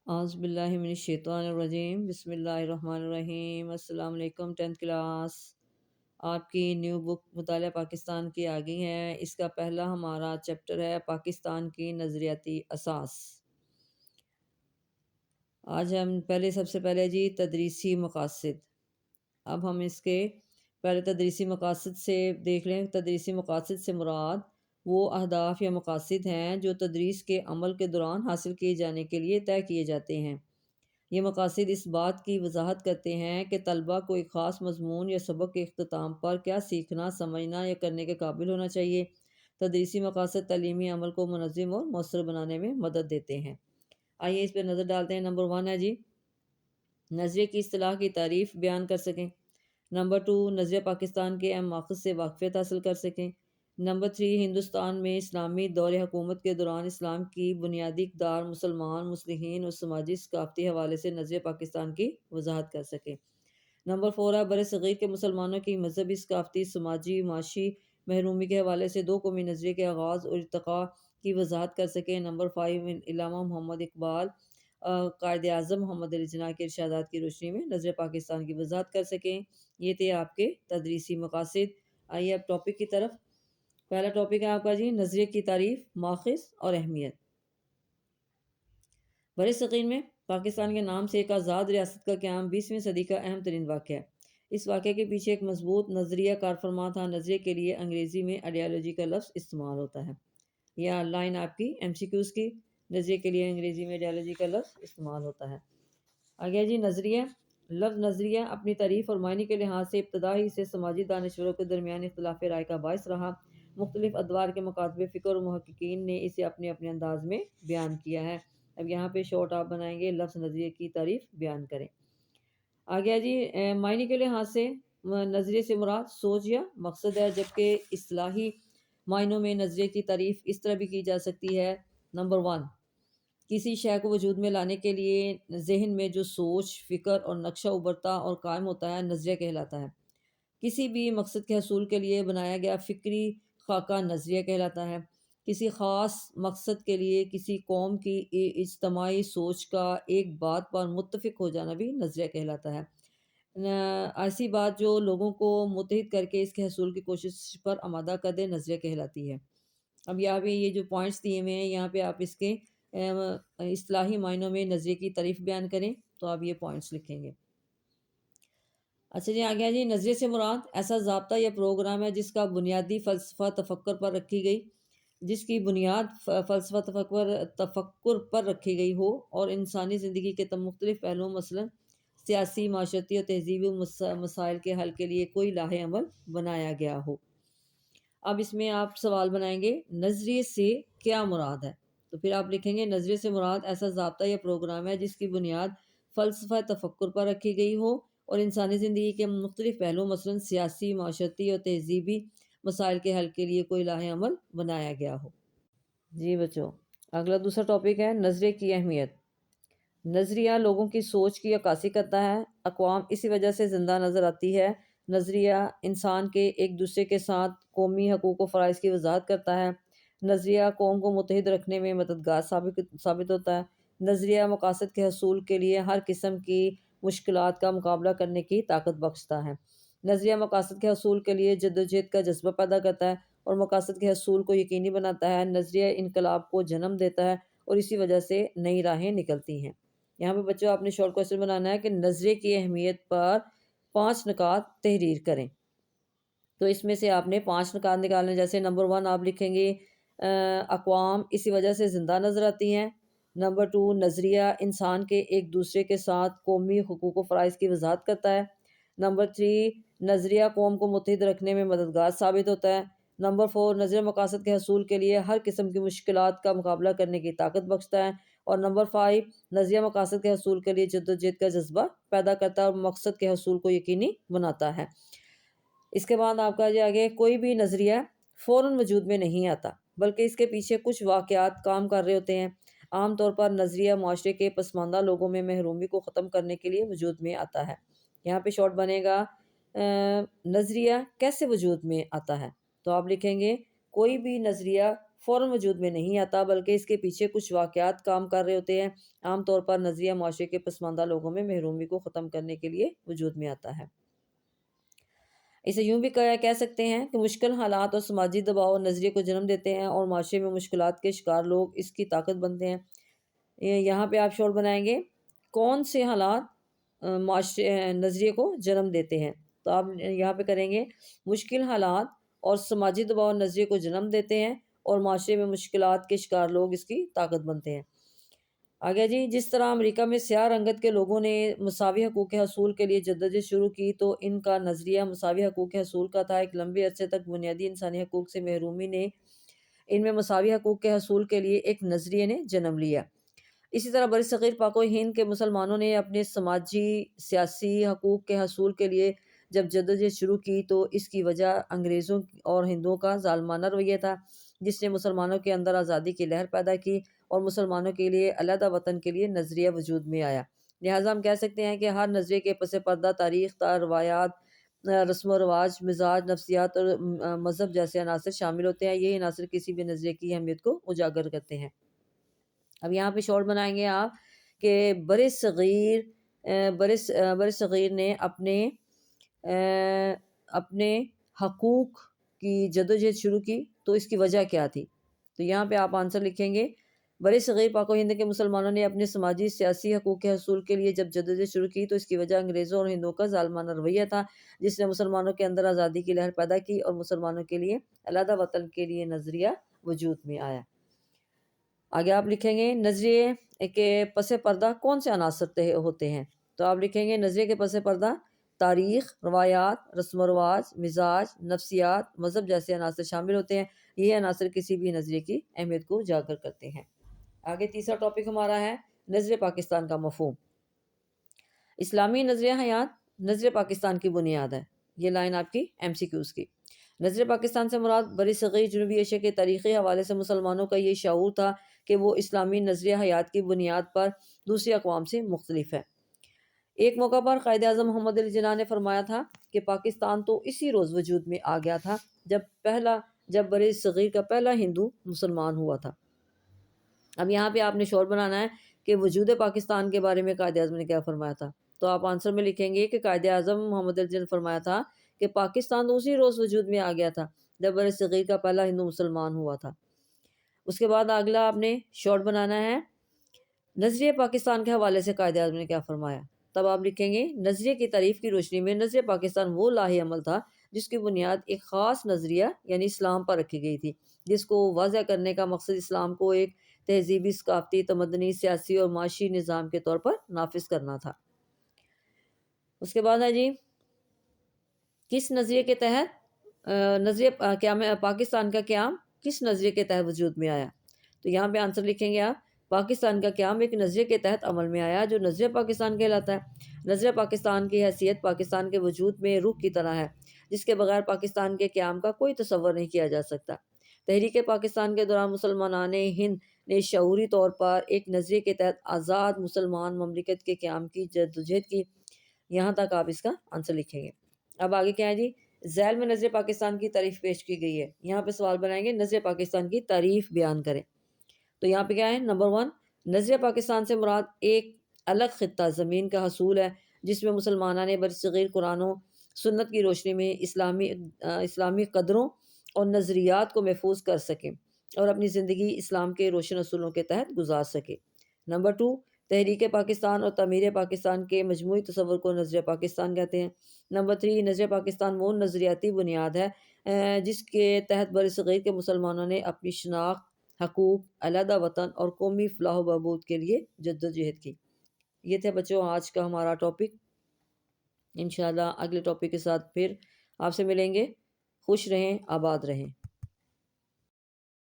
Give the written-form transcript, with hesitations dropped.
اعوذ باللہ من الشیطان الرجیم، بسم اللہ الرحمن الرحیم۔ السلام علیکم 10th کلاس۔ آپ کی نیو بک مطالعہ پاکستان کی آ گئی ہے۔ اس کا پہلا ہمارا چیپٹر ہے پاکستان کی نظریاتی اساس۔ آج ہم سب سے پہلے تدریسی مقاصد۔ اب ہم اس کے پہلے تدریسی مقاصد سے دیکھ لیں۔ تدریسی مقاصد سے مراد وہ اہداف یا مقاصد ہیں جو تدریس کے عمل کے دوران حاصل کیے جانے کے لیے طے کیے جاتے ہیں۔ یہ مقاصد اس بات کی وضاحت کرتے ہیں کہ طلبہ کو ایک خاص مضمون یا سبق کے اختتام پر کیا سیکھنا، سمجھنا یا کرنے کے قابل ہونا چاہیے۔ تدریسی مقاصد تعلیمی عمل کو منظم اور مؤثر بنانے میں مدد دیتے ہیں۔ آئیے اس پہ نظر ڈالتے ہیں۔ نمبر 1 ہے نظریے کی اصطلاح کی تعریف بیان کر سکیں۔ نمبر 2 نظریہ پاکستان کے اہم ماخذ سے واقفیت حاصل کر سکیں۔ نمبر 3 ہندوستان میں اسلامی دور حکومت کے دوران اسلام کی بنیادی اقدار، مسلمان، مصلحین اور سماجی ثقافتی حوالے سے نظریہ پاکستان کی وضاحت کر سکیں۔ نمبر 4 ہے برصغیر کے مسلمانوں کی مذہبی، ثقافتی، سماجی، معاشی محرومی کے حوالے سے دو قومی نظریے کے آغاز اور ارتقاء کی وضاحت کر سکیں۔ نمبر 5 علامہ محمد اقبال، قائد اعظم محمد علی جناح کے ارشادات کی روشنی میں نظریہ پاکستان کی وضاحت کر سکیں۔ یہ تھے آپ کے تدریسی مقاصد۔ آئیے اب ٹاپک کی طرف۔ پہلا ٹاپک ہے آپ کا نظریے کی تعریف، ماخذ اور اہمیت۔ برصغیر میں پاکستان کے نام سے ایک آزاد ریاست کا قیام 20ویں صدی کا اہم ترین واقعہ ہے۔ اس واقعے کے پیچھے ایک مضبوط نظریہ کار فرما تھا۔ نظریے کے لیے انگریزی میں آئیڈیالوجی کا لفظ استعمال ہوتا ہے۔ یہ لائن آپ کی MCQs کی۔ نظریے کے لیے انگریزی میں آئیڈیالوجی کا لفظ استعمال ہوتا ہے۔ آگے نظریہ۔ لفظ نظریہ اپنی تعریف اور معنی کے لحاظ سے ابتدا ہی سے سماجی دانشوروں کے درمیان اختلاف رائے کا باعث رہا۔ مختلف ادوار کے مکاتب فکر اور محققین نے اسے اپنے اپنے انداز میں بیان کیا ہے۔ اب یہاں پہ شارٹ آپ بنائیں گے، لفظ نظریے کی تعریف بیان کریں۔ آگے معنی کے لحاظ سے نظریے سے مراد سوچ یا مقصد ہے، جبکہ اصطلاحی معنوں میں نظریے کی تعریف اس طرح بھی کی جا سکتی ہے۔ نمبر 1 کسی شے کو وجود میں لانے کے لیے ذہن میں جو سوچ، فکر اور نقشہ ابھرتا اور قائم ہوتا ہے، نظریہ کہلاتا ہے۔ کسی بھی مقصد کے حصول کے لیے بنایا گیا فکری خاکہ نظریہ کہلاتا ہے۔ کسی خاص مقصد کے لیے کسی قوم کی اجتماعی سوچ کا ایک بات پر متفق ہو جانا بھی نظریہ کہلاتا ہے۔ ایسی بات جو لوگوں کو متحد کر کے اس کے حصول کی کوشش پر آمادہ کر دے، نظریہ کہلاتی ہے۔ اب یہاں پہ یہ جو پوائنٹس دیے ہوئے ہیں، یہاں پہ آپ اس کے اصطلاحی معنوں میں نظریے کی تعریف بیان کریں تو آپ یہ پوائنٹس لکھیں گے۔ اچھا آگے نظریے سے مراد ایسا ضابطہ یا پروگرام ہے جس کا بنیادی فلسفہ تفکر پر رکھی گئی، جس کی بنیاد فلسفہ تفکر پر رکھی گئی ہو اور انسانی زندگی کے مختلف پہلوؤں مثلا سیاسی، معاشرتی اور تہذیبی مسائل کے حل کے لیے کوئی لاہ عمل بنایا گیا ہو۔ اب اس میں آپ سوال بنائیں گے، نظریے سے کیا مراد ہے؟ تو پھر آپ لکھیں گے نظریے سے مراد ایسا ضابطہ یا پروگرام ہے جس کی بنیاد فلسفہ تفکر پر رکھی گئی ہو اور انسانی زندگی کے مختلف پہلوؤں مثلا سیاسی، معاشرتی اور تہذیبی مسائل کے حل کے لیے کوئی لاہ عمل بنایا گیا ہو۔ بچوں، اگلا دوسرا ٹاپک ہے نظریے کی اہمیت۔ نظریہ لوگوں کی سوچ کی عکاسی کرتا ہے۔ اقوام اسی وجہ سے زندہ نظر آتی ہے۔ نظریہ انسان کے ایک دوسرے کے ساتھ قومی حقوق و فرائض کی وضاحت کرتا ہے۔ نظریہ قوم کو متحد رکھنے میں مددگار ثابت ہوتا ہے۔ نظریہ مقاصد کے حصول کے لیے ہر قسم کی مشکلات کا مقابلہ کرنے کی طاقت بخشتا ہے۔ نظریہ مقاصد کے حصول کے لیے جدوجہد کا جذبہ پیدا کرتا ہے اور مقاصد کے حصول کو یقینی بناتا ہے۔ نظریہ انقلاب کو جنم دیتا ہے اور اسی وجہ سے نئی راہیں نکلتی ہیں۔ یہاں پہ بچوں آپ نے شارٹ کوسچن بنانا ہے کہ نظریے کی اہمیت پر 5 نکات تحریر کریں۔ تو اس میں سے آپ نے 5 نکات نکالنے، جیسے نمبر 1 آپ لکھیں گے اقوام اسی وجہ سے زندہ نظر آتی ہیں۔ نمبر 2 نظریہ انسان کے ایک دوسرے کے ساتھ قومی حقوق و فرائض کی وضاحت کرتا ہے۔ نمبر 3 نظریہ قوم کو متحد رکھنے میں مددگار ثابت ہوتا ہے۔ نمبر 4 نظریہ مقاصد کے حصول کے لیے ہر قسم کی مشکلات کا مقابلہ کرنے کی طاقت بخشتا ہے۔ اور نمبر 5 نظریہ مقاصد کے حصول کے لیے جدوجہد کا جذبہ پیدا کرتا ہے اور مقصد کے حصول کو یقینی بناتا ہے۔ اس کے بعد آپ کا آگے کوئی بھی نظریہ فوراً وجود میں نہیں آتا، بلکہ اس کے پیچھے کچھ واقعات کام کر رہے ہوتے ہیں۔ عام طور پر نظریہ معاشرے کے پسماندہ لوگوں میں محرومی کو ختم کرنے کے لیے وجود میں آتا ہے۔ یہاں پہ شارٹ بنے گا نظریہ کیسے وجود میں آتا ہے؟ تو آپ لکھیں گے کوئی بھی نظریہ فوراً وجود میں نہیں آتا، بلکہ اس کے پیچھے کچھ واقعات کام کر رہے ہوتے ہیں۔ عام طور پر نظریہ معاشرے کے پسماندہ لوگوں میں محرومی کو ختم کرنے کے لیے وجود میں آتا ہے۔ اسے یوں بھی کہہ سکتے ہیں کہ مشکل حالات اور سماجی دباؤ نظریے کو جنم دیتے ہیں، اور معاشرے میں مشکلات کے شکار لوگ اس کی طاقت بنتے ہیں۔ یہاں پہ آپ شور بنائیں گے کون سے حالات نظریے کو جنم دیتے ہیں، تو آپ یہاں پہ کریں گے مشکل حالات اور سماجی دباؤ نظریے کو جنم دیتے ہیں، اور معاشرے میں مشکلات کے شکار لوگ اس کی طاقت بنتے ہیں۔ آگے جی، جس طرح امریکہ میں سیاہ رنگت کے لوگوں نے مساوی حقوق کے حصول کے لیے جدوجہد شروع کی، تو ان کا نظریہ مساوی حقوق کے حصول کا تھا۔ ایک لمبے عرصے تک بنیادی انسانی حقوق سے محرومی نے ان میں مساوی حقوق کے حصول کے لیے ایک نظریے نے جنم لیا۔ اسی طرح برصغیر پاک و ہند کے مسلمانوں نے اپنے سماجی سیاسی حقوق کے حصول کے لیے جب جدوجہد شروع کی، تو اس کی وجہ انگریزوں اور ہندوؤں کا ظالمانہ رویہ تھا، جس نے مسلمانوں کے اندر آزادی کی لہر پیدا کی اور مسلمانوں کے لیے علیحدہ وطن کے لیے نظریہ وجود میں آیا۔ لہٰذا ہم کہہ سکتے ہیں کہ ہر نظریے کے پس پردہ تاریخ، روایات، رسم و رواج، مزاج، نفسیات اور مذہب جیسے عناصر شامل ہوتے ہیں۔ یہ عناصر کسی بھی نظریے کی اہمیت کو اجاگر کرتے ہیں۔ اب یہاں پہ شعور بنائیں گے آپ کہ بر صغیر نے اپنے حقوق کی جدوجہد شروع کی، تو اس کی وجہ کیا تھی؟ تو یہاں پہ آپ آنسر لکھیں گے برصغیر پاک و ہند کے مسلمانوں نے اپنے سماجی سیاسی حقوق کے حصول کے لیے جب جدوجہد شروع کی، تو اس کی وجہ انگریزوں اور ہندوؤں کا ظالمانہ رویہ تھا، جس نے مسلمانوں کے اندر آزادی کی لہر پیدا کی اور مسلمانوں کے لیے علیحدہ وطن کے لیے نظریہ وجود میں آیا۔ آگے آپ لکھیں گے نظریے کے پس پردہ کون سے عناصر ہوتے ہیں، تو آپ لکھیں گے نظریے کے پس پردہ تاریخ، روایات، رسم و رواج، مزاج، نفسیات، مذہب جیسے عناصر شامل ہوتے ہیں۔ یہ عناصر کسی بھی نظریے کی اہمیت کو اجاگر کرتے ہیں۔ آگے تیسرا ٹاپک ہمارا ہے نظر پاکستان کا مفہوم۔ اسلامی نظریہ حیات نظر پاکستان کی بنیاد ہے۔ یہ لائن آپ کی MCQs کی۔ نظر پاکستان سے مراد برصغیر جنوبی ایشیا کے تاریخی حوالے سے مسلمانوں کا یہ شعور تھا کہ وہ اسلامی نظریہ حیات کی بنیاد پر دوسری اقوام سے مختلف ہے۔ ایک موقع پر قائد اعظم محمد علی جناح نے فرمایا تھا کہ پاکستان تو اسی روز وجود میں آ گیا تھا جب برصغیر کا پہلا ہندو مسلمان ہوا تھا۔ اب یہاں پہ آپ نے شعور بنانا ہے کہ وجود پاکستان کے بارے میں قائد اعظم نے کیا فرمایا تھا، تو آپ آنسر میں لکھیں گے کہ قائد اعظم محمد علی جناح نے فرمایا تھا کہ پاکستان تو اسی روز وجود میں آ گیا تھا جب برصغیر کا پہلا ہندو مسلمان ہوا تھا۔ اس کے بعد اگلا آپ نے شعور بنانا ہے نظریہ پاکستان کے حوالے سے قائد اعظم نے کیا فرمایا، تب آپ لکھیں گے نظریے کی تعریف کی روشنی میں نظریہ پاکستان وہ لاہ عمل تھا جس کی بنیاد ایک خاص نظریہ یعنی اسلام پر رکھی گئی تھی، جس کو واضح کرنے کا مقصد اسلام کو ایک تہذیبی، ثقافتی، تمدنی، سیاسی اور معاشی نظام کے طور پر نافذ کرنا تھا۔ اس کے بعد ہے جی کس نظریے کے تحت پاکستان کا قیام کس نظریے کے تحت وجود میں آیا، تو یہاں پہ آنسر لکھیں گے آپ پاکستان کا قیام ایک نظریے کے تحت عمل میں آیا جو نظریہ پاکستان کہلاتا ہے۔ نظریہ پاکستان کی حیثیت پاکستان کے وجود میں روح کی طرح ہے، جس کے بغیر پاکستان کے قیام کا کوئی تصور نہیں کیا جا سکتا۔ تحریک پاکستان کے دوران مسلمانان ہند نے شعوری طور پر ایک نظریے کے تحت آزاد مسلمان مملکت کے قیام کی جدوجہد کی۔ یہاں تک آپ اس کا آنسر لکھیں گے۔ اب آگے کیا ہے جی ذیل میں نظریہ پاکستان کی تعریف پیش کی گئی ہے۔ یہاں پہ سوال بنائیں گے نظریہ پاکستان کی تعریف بیان کریں، تو یہاں پہ کیا ہے نمبر 1 نظریہ پاکستان سے مراد ایک الگ خطہ زمین کا حصول ہے جس میں مسلمانان برصغیر قرآن و سنت کی روشنی میں اسلامی قدروں اور نظریات کو محفوظ کر سکیں اور اپنی زندگی اسلام کے روشن اصولوں کے تحت گزار سکے۔ نمبر 2 تحریک پاکستان اور تعمیر پاکستان کے مجموعی تصور کو نظریہ پاکستان کہتے ہیں۔ نمبر 3 نظریہ پاکستان وہ نظریاتی بنیاد ہے جس کے تحت برصغیر کے مسلمانوں نے اپنی شناخت، حقوق، علیحدہ وطن اور قومی فلاح و بہبود کے لیے جدوجہد کی۔ یہ تھے بچوں آج کا ہمارا ٹاپک۔ انشاءاللہ اگلے ٹاپک کے ساتھ پھر آپ سے ملیں گے۔ خوش رہیں، آباد رہیں۔